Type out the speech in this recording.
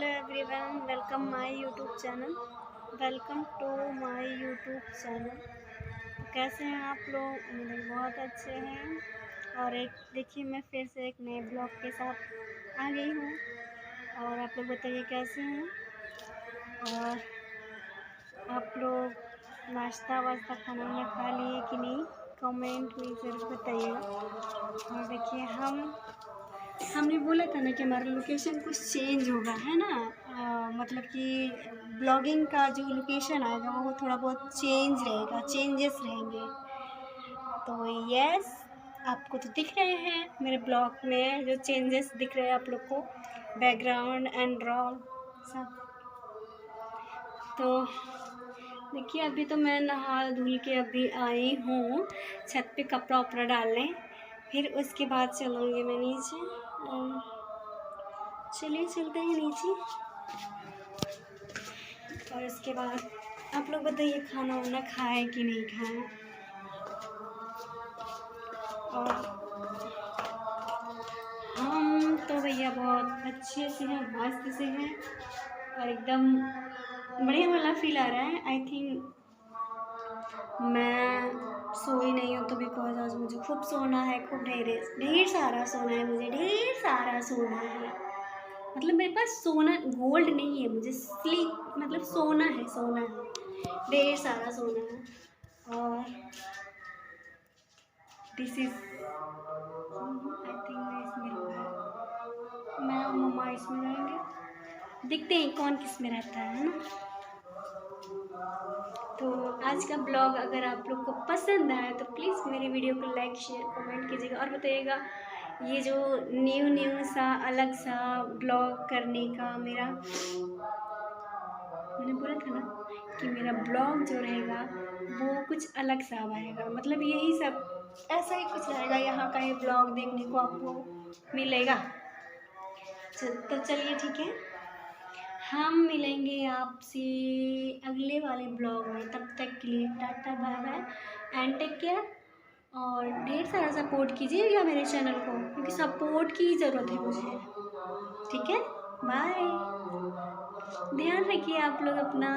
Hello everyone, welcome my YouTube channel. Welcome to my YouTube channel. तो कैसे हैं आप लोग? उम्मीद है बहुत अच्छे हैं। और एक देखिए, मैं फिर से एक नए ब्लॉग के साथ आ गई हूँ। और आप लोग बताइए कैसे हैं। और आप लोग नाश्ता वाश्ता खाना वाना खा लिए कि नहीं, कमेंट में ज़रूर बताइएगा। और देखिए, हमने बोला था ना कि हमारा लोकेशन कुछ चेंज होगा, है ना। मतलब कि ब्लॉगिंग का जो लोकेशन आएगा वो थोड़ा बहुत चेंज रहेगा, चेंजेस रहेंगे। तो यस, आपको तो दिख रहे हैं मेरे ब्लॉग में जो चेंजेस दिख रहे हैं आप लोग को, बैकग्राउंड एंड रॉल सब। तो देखिए, अभी तो मैं नहा धुल के अभी आई हूँ छत पे कपड़ा उपड़ा डालने। फिर उसके बाद चलूँगी मैं नीचे। चलिए चलते हैं नीचे। और उसके बाद आप लोग बताइए खाना वाना खाए कि नहीं खाए। और हम तो भैया बहुत अच्छे से हैं, मस्त से हैं। और एकदम बढ़िया वाला फील आ रहा है। आई थिंक मैं सोई नहीं हूँ तो बिकॉज आज मुझे खूब सोना है, खूब ढेर सारा सोना है, मुझे ढेर सारा सोना है। मतलब मेरे पास सोना गोल्ड नहीं है, मुझे स्लीप मतलब सोना है, सोना है, ढेर सारा सोना है। और दिस इज आई थिंक मैं इसमें रहूँगी, मैं और मम्मा इसमें रहेंगे। देखते हैं कौन किस में रहता है ना। तो आज का ब्लॉग अगर आप लोग को पसंद आए तो प्लीज़ मेरी वीडियो को लाइक शेयर कमेंट कीजिएगा। और बताइएगा ये जो न्यू सा अलग सा ब्लॉग करने का मेरा, मैंने बोला था ना कि मेरा ब्लॉग जो रहेगा वो कुछ अलग सा आएगा। मतलब यही सब ऐसा ही कुछ रहेगा, यहाँ का ये ब्लॉग देखने को आपको मिलेगा। तो चलिए ठीक है, हम मिलेंगे आपसे अगले वाले ब्लॉग में। तब तक के लिए tata bye bye and take care. और ढेर सारा सपोर्ट कीजिएगा मेरे चैनल को, क्योंकि सपोर्ट की ज़रूरत है मुझे। ठीक है, बाय। ध्यान रखिए आप लोग अपना।